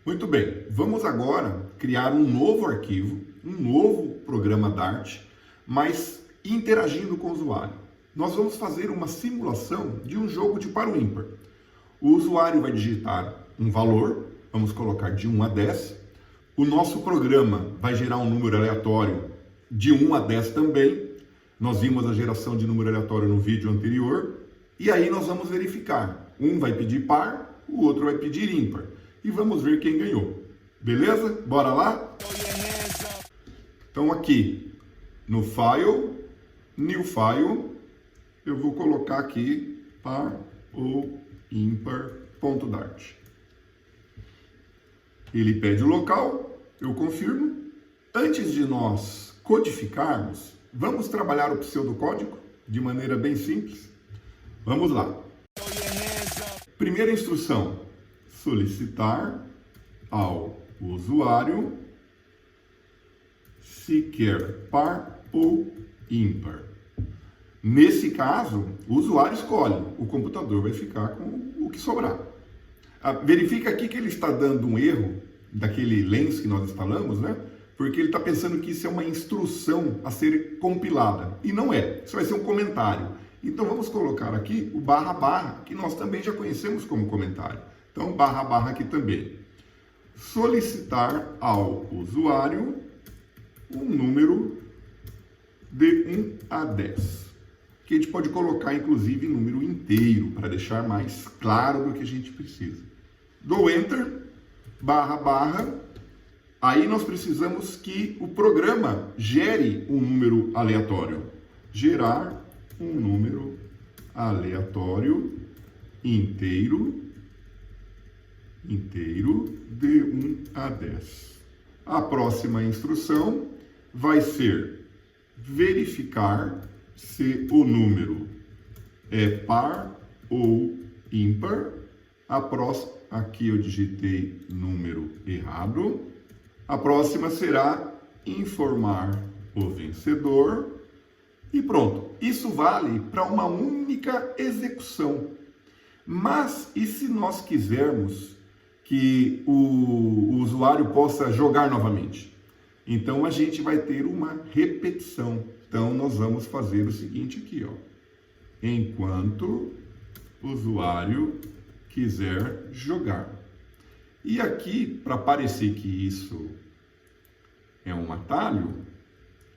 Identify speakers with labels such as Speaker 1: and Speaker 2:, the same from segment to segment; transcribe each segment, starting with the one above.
Speaker 1: Muito bem, vamos agora criar um novo arquivo, um novo programa Dart, mas interagindo com o usuário. Nós vamos fazer uma simulação de um jogo de par ou ímpar. O usuário vai digitar um valor, vamos colocar de 1 a 10. O nosso programa vai gerar um número aleatório de 1 a 10 também. Nós vimos a geração de número aleatório no vídeo anterior. E aí nós vamos verificar. Um vai pedir par, o outro vai pedir ímpar. E vamos ver quem ganhou. Beleza? Bora lá? Então aqui no File, New File, eu vou colocar aqui par ou ímpar.dart. Ele pede o local, eu confirmo. Antes de nós codificarmos, vamos trabalhar o pseudocódigo de maneira bem simples. Vamos lá. Primeira instrução, solicitar ao usuário se quer par ou ímpar. Nesse caso, o usuário escolhe, o computador vai ficar com o que sobrar. Verifica aqui que ele está dando um erro daquele lens que nós instalamos, né? Porque ele está pensando que isso é uma instrução a ser compilada. E não é, isso vai ser um comentário. Então vamos colocar aqui o //, que nós também já conhecemos como comentário. Então // aqui também. Solicitar ao usuário um número de 1 a 10. Que a gente pode colocar, inclusive, número inteiro, para deixar mais claro do que a gente precisa. Dou Enter, //. Aí nós precisamos que o programa gere um número aleatório. Gerar um número aleatório inteiro de 1 a 10. A próxima instrução vai ser verificar se o número é par ou ímpar. A próxima, aqui eu digitei número errado. A próxima será informar o vencedor. E pronto, isso vale para uma única execução. Mas e se nós quisermos que o usuário possa jogar novamente? Então a gente vai ter uma repetição. Então nós vamos fazer o seguinte aqui, ó. Enquanto o usuário quiser jogar. E aqui, para parecer que isso é um atalho,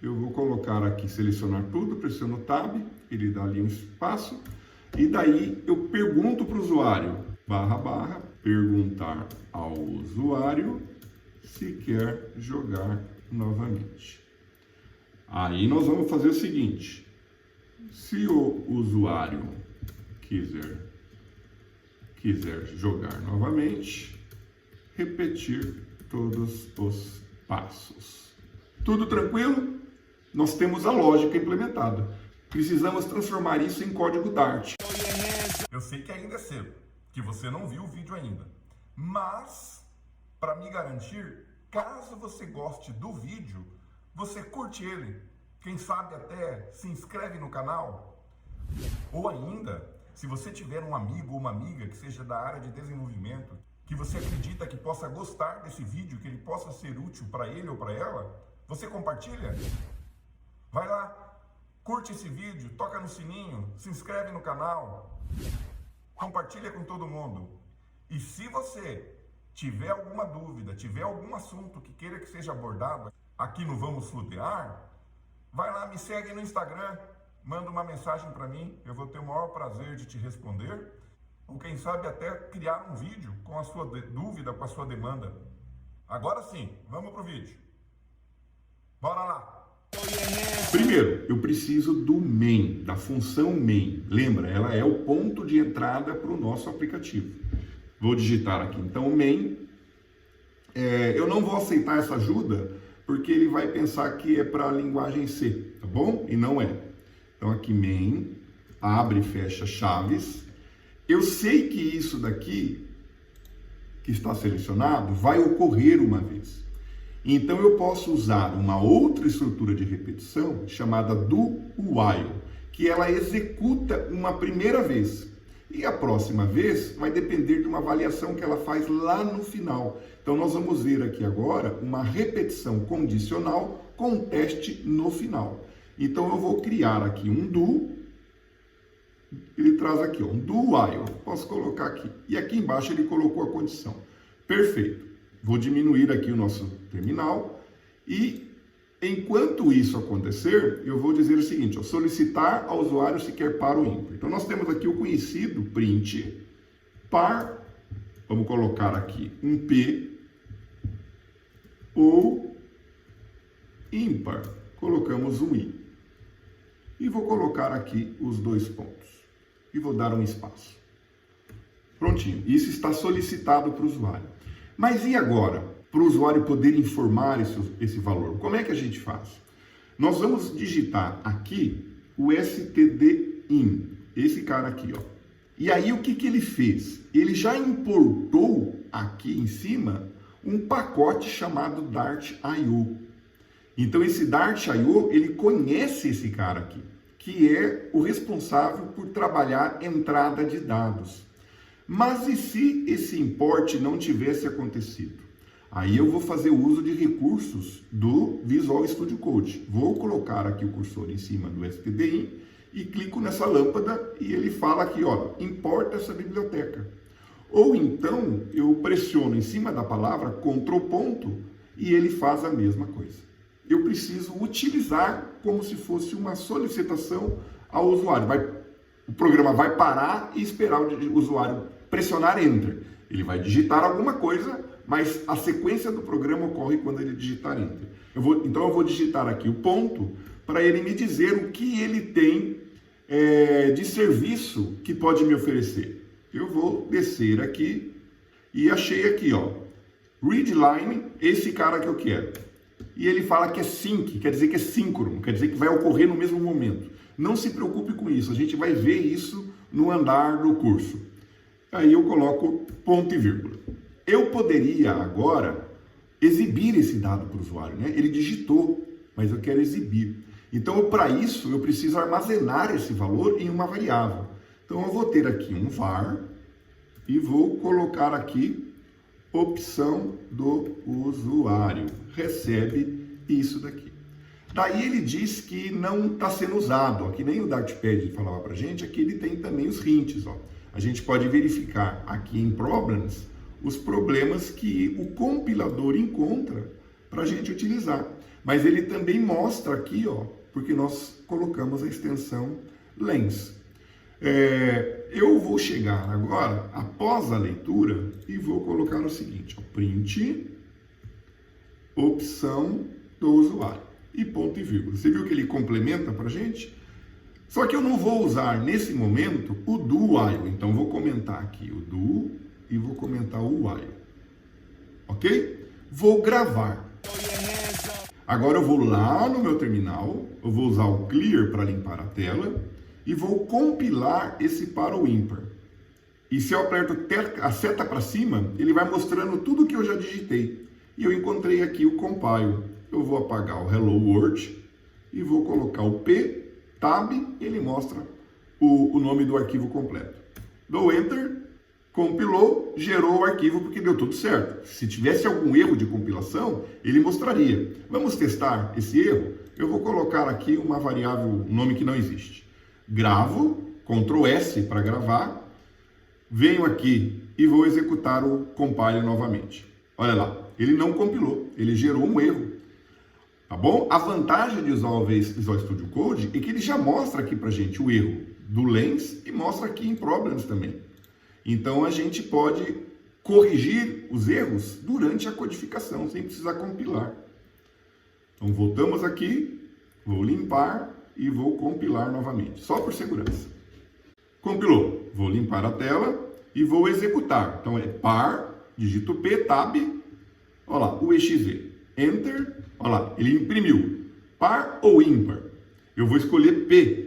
Speaker 1: eu vou colocar aqui, selecionar tudo, pressiono Tab, ele dá ali um espaço, e daí eu pergunto para o usuário, // perguntar ao usuário se quer jogar novamente. Aí nós vamos fazer o seguinte, se o usuário quiser jogar novamente, repetir todos os passos. Tudo tranquilo? Nós temos a lógica implementada. Precisamos transformar isso em código Dart.
Speaker 2: Eu sei que ainda é cedo, que você não viu o vídeo ainda. Mas, para me garantir, caso você goste do vídeo, você curte ele. Quem sabe até se inscreve no canal. Ou ainda, se você tiver um amigo ou uma amiga que seja da área de desenvolvimento, que você acredita que possa gostar desse vídeo, que ele possa ser útil para ele ou para ela, você compartilha? Vai lá, curte esse vídeo, toca no sininho, se inscreve no canal, compartilha com todo mundo. E se você tiver alguma dúvida, tiver algum assunto que queira que seja abordado aqui no Vamos Flutear, vai lá, me segue no Instagram, manda uma mensagem para mim, eu vou ter o maior prazer de te responder. Ou quem sabe até criar um vídeo com a sua dúvida, com a sua demanda. Agora sim, vamos pro vídeo. Bora lá!
Speaker 1: Primeiro, eu preciso do main, da função main. Lembra, ela é o ponto de entrada para o nosso aplicativo. Vou digitar aqui, então, main. Eu não vou aceitar essa ajuda, porque ele vai pensar que é para a linguagem C, tá bom? E não é. Então, aqui, main, abre e fecha chaves. Eu sei que isso daqui, que está selecionado, vai ocorrer uma vez. Então, eu posso usar uma outra estrutura de repetição chamada do while, que ela executa uma primeira vez. E a próxima vez vai depender de uma avaliação que ela faz lá no final. Então, nós vamos ver aqui agora uma repetição condicional com teste no final. Então, eu vou criar aqui um do, ele traz aqui, ó, um do while, posso colocar aqui. E aqui embaixo ele colocou a condição. Perfeito. Vou diminuir aqui o nosso terminal e, enquanto isso acontecer, eu vou dizer o seguinte, ó, solicitar ao usuário se quer par ou ímpar. Então, nós temos aqui o conhecido print par, vamos colocar aqui um P, ou ímpar, colocamos um I. E vou colocar aqui os dois pontos. E vou dar um espaço. Prontinho. Isso está solicitado para o usuário. Mas e agora? Para o usuário poder informar esse valor. Como é que a gente faz? Nós vamos digitar aqui o stdin. Esse cara aqui, ó. E aí o que ele fez? Ele já importou aqui em cima um pacote chamado Dart.io. Então esse Dart.io, ele conhece esse cara aqui, que é o responsável por trabalhar entrada de dados. Mas e se esse import não tivesse acontecido? Aí eu vou fazer uso de recursos do Visual Studio Code. Vou colocar aqui o cursor em cima do stdin e clico nessa lâmpada e ele fala aqui, ó, importa essa biblioteca. Ou então eu pressiono em cima da palavra Ctrl ponto e ele faz a mesma coisa. Eu preciso utilizar como se fosse uma solicitação ao usuário. O programa vai parar e esperar o usuário pressionar Enter. Ele vai digitar alguma coisa, mas a sequência do programa ocorre quando ele digitar Enter. Então eu vou digitar aqui o ponto para ele me dizer o que ele tem de serviço que pode me oferecer. Eu vou descer aqui e achei aqui, ó, readline, esse cara que eu quero. E ele fala que é sync, quer dizer que é síncrono, quer dizer que vai ocorrer no mesmo momento. Não se preocupe com isso, a gente vai ver isso no andar do curso. Aí eu coloco ponto e vírgula. Eu poderia agora exibir esse dado para o usuário, né? Ele digitou, mas eu quero exibir. Então, para isso, eu preciso armazenar esse valor em uma variável. Então, eu vou ter aqui um var e vou colocar aqui opção do usuário. Recebe isso daqui. Daí ele diz que não está sendo usado. Aqui nem o Dartpad falava para a gente, aqui ele tem também os hints. Ó. A gente pode verificar aqui em Problems os problemas que o compilador encontra para a gente utilizar. Mas ele também mostra aqui, ó, porque nós colocamos a extensão lens. Eu vou chegar agora, após a leitura, e vou colocar o seguinte, ó, print, opção do usuário, e ponto e vírgula. Você viu que ele complementa para a gente? Só que eu não vou usar, nesse momento, o do while. Então, vou comentar aqui o do e vou comentar o while. Ok? Vou gravar. Agora eu vou lá no meu terminal, eu vou usar o clear para limpar a tela, e vou compilar esse par ou ímpar. E se eu aperto a seta para cima, ele vai mostrando tudo que eu já digitei. E eu encontrei aqui o compile. Eu vou apagar o Hello World e vou colocar o P, Tab, e ele mostra o nome do arquivo completo. Dou Enter, compilou, gerou o arquivo porque deu tudo certo. Se tivesse algum erro de compilação, ele mostraria. Vamos testar esse erro? Eu vou colocar aqui uma variável, um nome que não existe. Gravo, Ctrl S para gravar, venho aqui e vou executar o compile novamente. Olha lá, ele não compilou, ele gerou um erro. Tá bom? A vantagem de usar o Visual Studio Code é que ele já mostra aqui pra gente o erro do lens e mostra aqui em Problems também. Então a gente pode corrigir os erros durante a codificação, sem precisar compilar. Então voltamos aqui, vou limpar e vou compilar novamente, só por segurança. Compilou, vou limpar a tela e vou executar. Então é par, digito P, tab, olha lá, o exe, enter, olha lá, ele imprimiu. Par ou ímpar? Eu vou escolher P.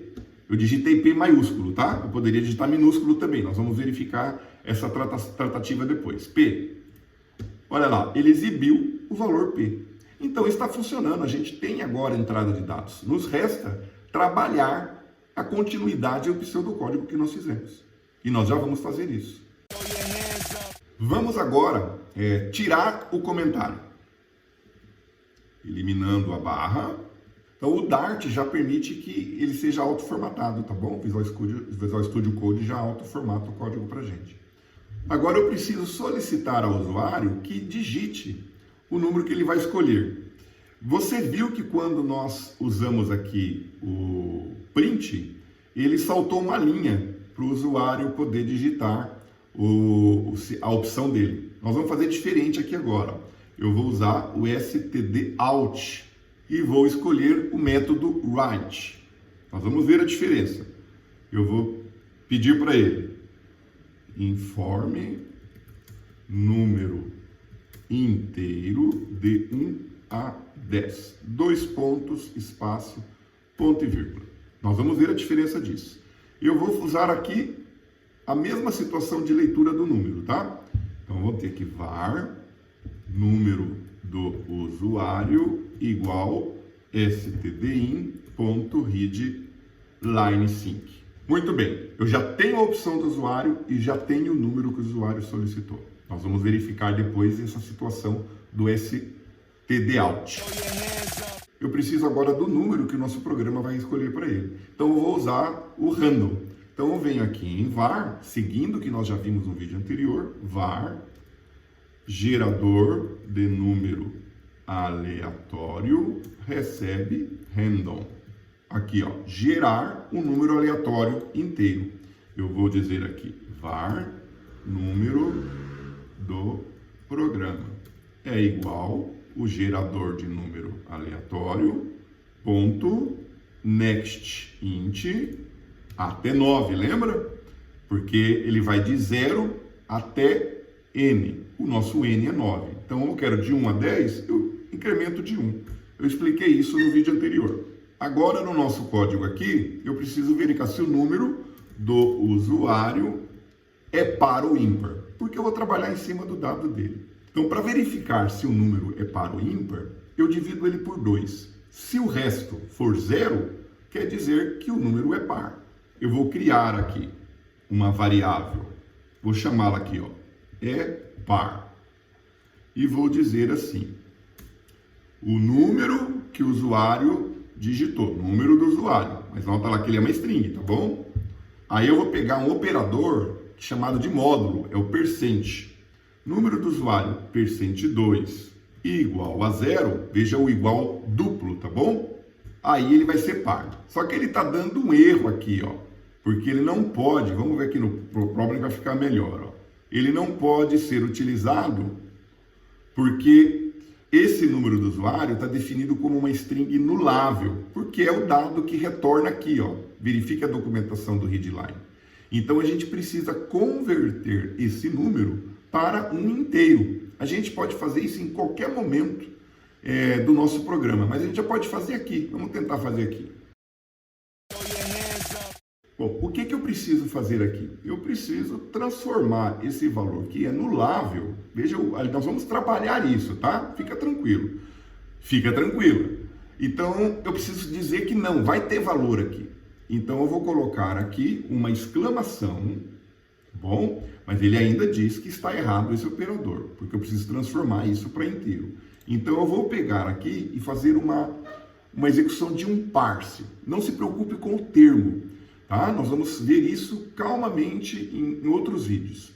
Speaker 1: Eu digitei P maiúsculo, tá? Eu poderia digitar minúsculo também, nós vamos verificar essa tratativa depois. P. Olha lá, ele exibiu o valor P. Então está funcionando, a gente tem agora a entrada de dados. Nos resta trabalhar a continuidade do pseudocódigo que nós fizemos. E nós já vamos fazer isso. Vamos agora tirar o comentário. Eliminando a barra. Então o Dart já permite que ele seja autoformatado, tá bom? Visual Studio Code já autoformata o código para gente. Agora eu preciso solicitar ao usuário que digite o número que ele vai escolher. Você viu que quando nós usamos aqui o print, ele saltou uma linha para o usuário poder digitar a opção dele. Nós vamos fazer diferente aqui agora. Eu vou usar o stdout e vou escolher o método write. Nós vamos ver a diferença. Eu vou pedir para ele: informe número inteiro de 1 a 10. 2 pontos, espaço, ponto e vírgula. Nós vamos ver a diferença disso. Eu vou usar aqui a mesma situação de leitura do número, tá? Então, vou ter aqui var número do usuário igual stdin.readLine_sync. Muito bem, eu já tenho a opção do usuário e já tenho o número que o usuário solicitou. Nós vamos verificar depois essa situação do stdout. Eu preciso agora do número que o nosso programa vai escolher para ele. Então eu vou usar o random. Então eu venho aqui em var, seguindo o que nós já vimos no vídeo anterior, var gerador de número aleatório recebe random. Aqui, ó, gerar um número aleatório inteiro. Eu vou dizer aqui var número do programa é igual o gerador de número aleatório ponto next int até 9, lembra? Porque ele vai de 0 até n. O nosso n é 9. Então eu quero de 1 a 10, eu incremento de 1. Eu expliquei isso no vídeo anterior. Agora no nosso código aqui, eu preciso verificar se o número do usuário é par ou ímpar, porque eu vou trabalhar em cima do dado dele. Então, para verificar se o número é par ou ímpar, eu divido ele por 2. Se o resto for 0, quer dizer que o número é par. Eu vou criar aqui uma variável, vou chamá-la aqui, ó, é par. E vou dizer assim, o número que o usuário digitou, número do usuário, mas nota lá que ele é uma string, tá bom? Aí eu vou pegar um operador chamado de módulo, é o percent. Número do usuário, %2, igual a 0, veja o igual duplo, tá bom? Aí ele vai ser par. Só que ele está dando um erro aqui, ó, porque ele não pode, vamos ver aqui no problem vai ficar melhor, ó. Ele não pode ser utilizado porque esse número do usuário está definido como uma string nulável, porque é o dado que retorna aqui, ó. Verifique a documentação do readline. Então a gente precisa converter esse número para um inteiro. A gente pode fazer isso em qualquer momento do nosso programa, mas a gente já pode fazer aqui. Vamos tentar fazer aqui. Bom, o que eu preciso fazer aqui? Eu preciso transformar esse valor que é nulável. Veja, nós vamos trabalhar isso, tá? Fica tranquilo. Fica tranquilo. Então, eu preciso dizer que não vai ter valor aqui. Então, eu vou colocar aqui uma exclamação, bom? Mas ele ainda diz que está errado esse operador, porque eu preciso transformar isso para inteiro. Então, eu vou pegar aqui e fazer uma execução de um parse. Não se preocupe com o termo, tá? Nós vamos ver isso calmamente em outros vídeos.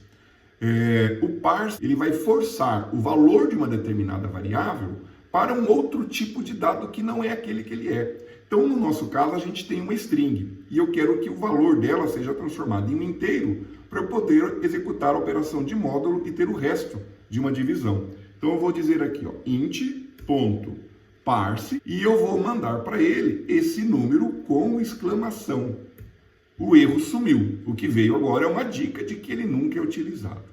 Speaker 1: O parse ele vai forçar o valor de uma determinada variável para um outro tipo de dado que não é aquele que ele é. Então, no nosso caso, a gente tem uma string e eu quero que o valor dela seja transformado em um inteiro para eu poder executar a operação de módulo e ter o resto de uma divisão. Então, eu vou dizer aqui, ó, int.parse e eu vou mandar para ele esse número com exclamação. O erro sumiu. O que veio agora é uma dica de que ele nunca é utilizado.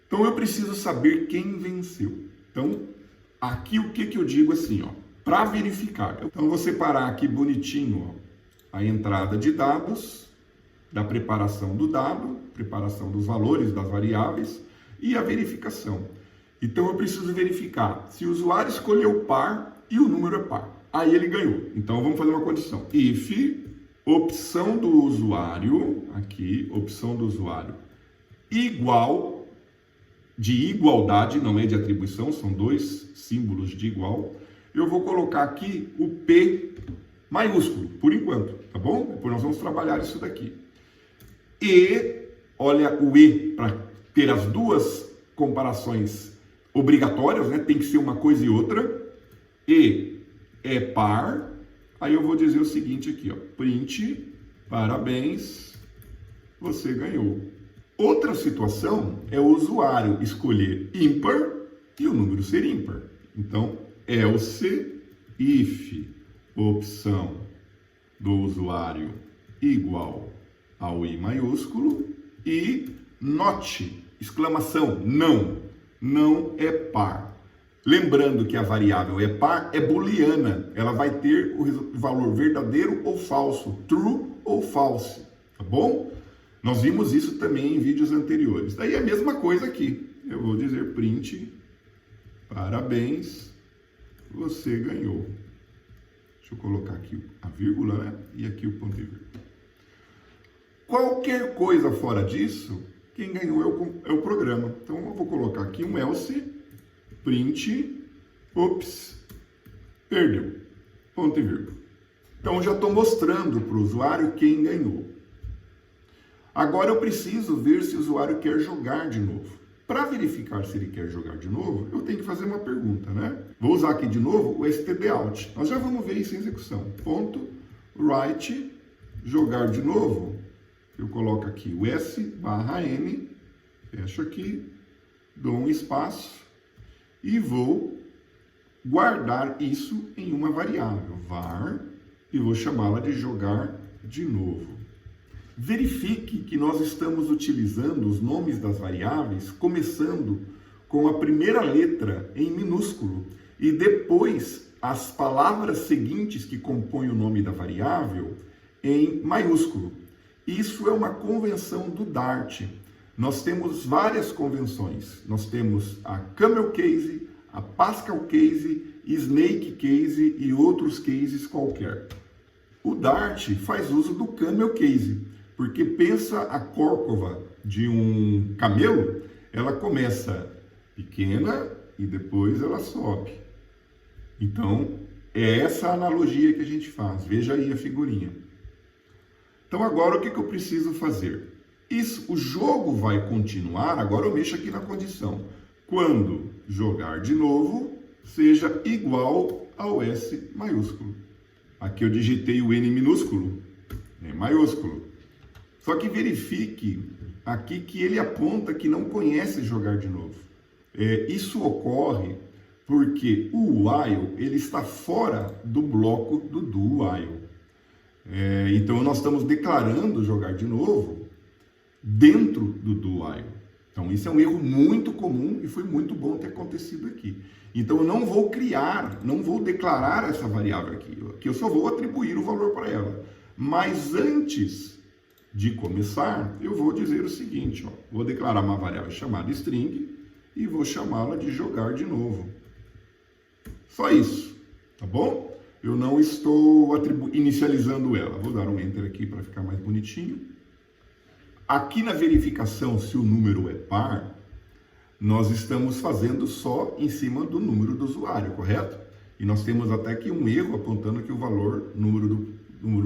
Speaker 1: Então, eu preciso saber quem venceu. Então, aqui o que eu digo assim, ó, para verificar. Então, eu vou separar aqui bonitinho, ó, a entrada de dados, da preparação do dado, preparação dos valores das variáveis e a verificação. Então, eu preciso verificar se o usuário escolheu par e o número é par. Aí ele ganhou. Então, vamos fazer uma condição. If opção do usuário, aqui, opção do usuário, igual de igualdade, não é de atribuição, são dois símbolos de igual. Eu vou colocar aqui o P maiúsculo, por enquanto, tá bom? Depois nós vamos trabalhar isso daqui. E, olha o E, para ter as duas comparações obrigatórias, né? Tem que ser uma coisa e outra. E é par. Aí eu vou dizer o seguinte aqui, ó, print, parabéns, você ganhou. Outra situação é o usuário escolher ímpar e o número ser ímpar. Então, else if opção do usuário igual ao I maiúsculo e not, exclamação, não é par. Lembrando que a variável é par, é booleana, ela vai ter o valor verdadeiro ou falso, true ou false, tá bom? Nós vimos isso também em vídeos anteriores. Daí é a mesma coisa aqui. Eu vou dizer print, parabéns, você ganhou. Deixa eu colocar aqui a vírgula, né? E aqui o ponto e vírgula. Qualquer coisa fora disso, quem ganhou é o programa. Então eu vou colocar aqui um else, print, ops, perdeu, ponto e vírgula. Então já estou mostrando para o usuário quem ganhou. Agora eu preciso ver se o usuário quer jogar de novo. Para verificar se ele quer jogar de novo, eu tenho que fazer uma pergunta, né? Vou usar aqui de novo o stdout. Nós já vamos ver isso em execução. Ponto, write, jogar de novo. Eu coloco aqui o s/n, fecho aqui, dou um espaço e vou guardar isso em uma variável, var, e vou chamá-la de jogar de novo. Verifique que nós estamos utilizando os nomes das variáveis começando com a primeira letra em minúsculo e depois as palavras seguintes que compõem o nome da variável em maiúsculo. Isso é uma convenção do Dart. Nós temos várias convenções. Nós temos a Camel Case, a Pascal Case, Snake Case e outros cases qualquer. O Dart faz uso do Camel Case, porque pensa a córcova de um camelo, ela começa pequena e depois ela sobe. Então, é essa analogia que a gente faz. Veja aí a figurinha. Então, agora o que eu preciso fazer? O jogo vai continuar, agora eu mexo aqui na condição. Quando jogar de novo, seja igual ao S maiúsculo. Aqui eu digitei o N minúsculo, é maiúsculo. Só que verifique aqui que ele aponta que não conhece jogar de novo. Isso ocorre porque o while ele está fora do bloco do while. Então nós estamos declarando jogar de novo dentro do while. Então isso é um erro muito comum e foi muito bom ter acontecido aqui. Então eu não vou não vou declarar essa variável aqui. Aqui eu só vou atribuir o valor para ela. Mas antes de começar, eu vou dizer o seguinte, vou declarar uma variável chamada string e vou chamá-la de jogar de novo. Só isso, tá bom? Eu não estou inicializando ela. Vou dar um enter aqui para ficar mais bonitinho. Aqui na verificação se o número é par, nós estamos fazendo só em cima do número do usuário, correto? E nós temos até aqui um erro apontando que o valor, número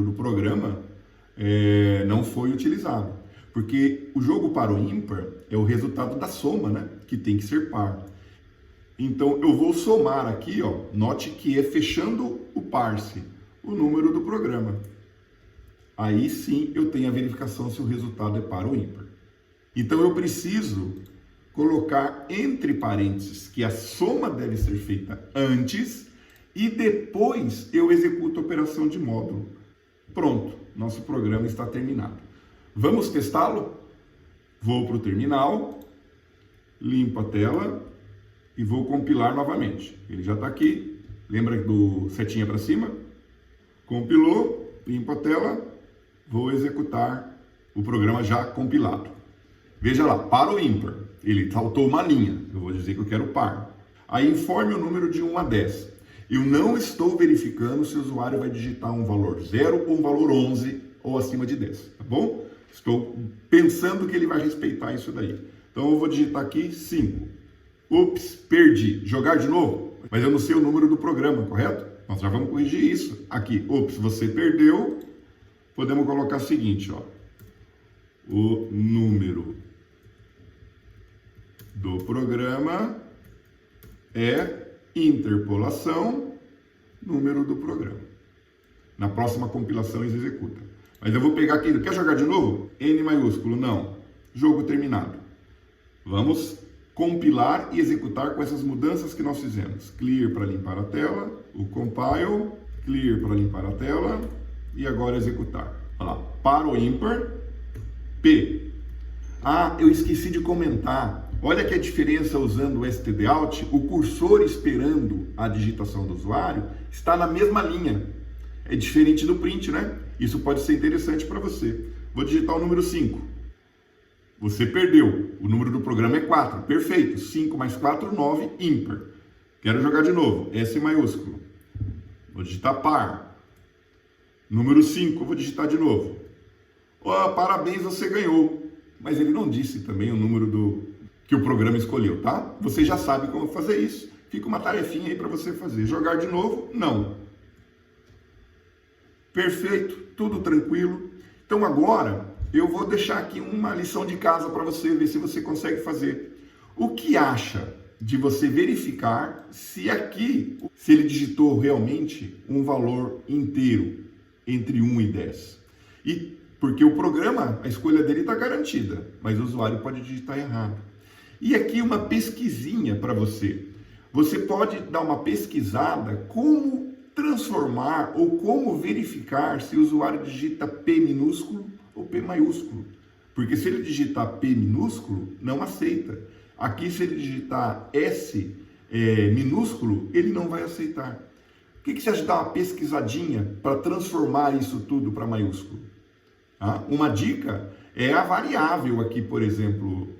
Speaker 1: do programa, não foi utilizado. Porque o jogo par ou ímpar é o resultado da soma, né? Que tem que ser par. Então eu vou somar aqui, note que é fechando o parse, o número do programa. Aí sim eu tenho a verificação se o resultado é par ou ímpar. Então eu preciso colocar entre parênteses que a soma deve ser feita antes e depois eu executo a operação de módulo. Pronto, nosso programa está terminado. Vamos testá-lo? Vou para o terminal, limpo a tela e vou compilar novamente. Ele já está aqui, lembra do setinha para cima? Compilou, limpo a tela, vou executar o programa já compilado. Veja lá, par ou ímpar? Ele saltou uma linha, eu vou dizer que eu quero par. Aí informe o número de 1 a 10. Eu não estou verificando se o usuário vai digitar um valor 0 ou um valor 11 ou acima de 10, tá bom? Estou pensando que ele vai respeitar isso daí. Então eu vou digitar aqui 5. Ups, perdi. Jogar de novo? Mas eu não sei o número do programa, correto? Nós já vamos corrigir isso. Aqui, ups, você perdeu. Podemos colocar o seguinte, ó. O número do programa é interpolação número do programa. Na próxima compilação eles executam. Mas eu vou pegar aqui, quer jogar de novo? N maiúsculo, não. Jogo terminado. Vamos compilar e executar com essas mudanças que nós fizemos. Clear para limpar a tela, o compile, clear para limpar a tela e agora executar. Olha lá, para o ímpar, P. Ah, eu esqueci de comentar. Olha que a diferença usando o stdout, o cursor esperando a digitação do usuário está na mesma linha. É diferente do print, né? Isso pode ser interessante para você. Vou digitar o número 5. Você perdeu. O número do programa é 4. Perfeito. 5 mais 4, 9, ímpar. Quero jogar de novo. S maiúsculo. Vou digitar par. Número 5, vou digitar de novo. Oh, parabéns, você ganhou. Mas ele não disse também o número que o programa escolheu, tá? Você já sabe como fazer isso. Fica uma tarefinha aí para você fazer. Jogar de novo? Não. Perfeito. Tudo tranquilo. Então agora eu vou deixar aqui uma lição de casa para você ver se você consegue fazer. O que acha de você verificar se ele digitou realmente um valor inteiro entre 1 e 10? E porque o programa, a escolha dele está garantida, mas o usuário pode digitar errado. E aqui uma pesquisinha para você. Você pode dar uma pesquisada como transformar ou como verificar se o usuário digita P minúsculo ou P maiúsculo. Porque se ele digitar P minúsculo, não aceita. Aqui, se ele digitar S minúsculo, ele não vai aceitar. O que você acha de dar uma pesquisadinha para transformar isso tudo para maiúsculo? Uma dica é a variável aqui, por exemplo,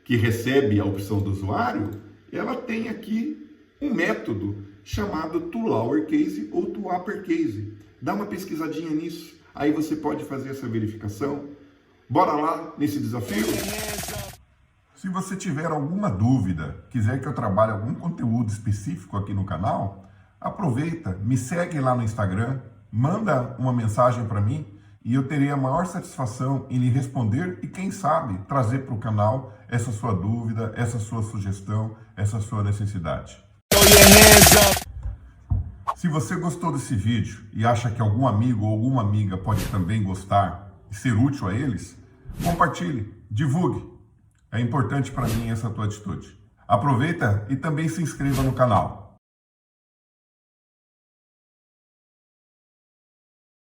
Speaker 1: que recebe a opção do usuário, ela tem aqui um método chamado toLowerCase ou toUpperCase. Dá uma pesquisadinha nisso. Aí você pode fazer essa verificação. Bora lá nesse desafio? Se você tiver alguma dúvida, quiser que eu trabalhe algum conteúdo específico aqui no canal, aproveita, me segue lá no Instagram, manda uma mensagem para mim e eu terei a maior satisfação em lhe responder e, quem sabe, trazer para o canal essa sua dúvida, essa sua sugestão, essa sua necessidade. Se você gostou desse vídeo e acha que algum amigo ou alguma amiga pode também gostar e ser útil a eles, compartilhe, divulgue. É importante para mim essa tua atitude. Aproveita e também se inscreva no canal.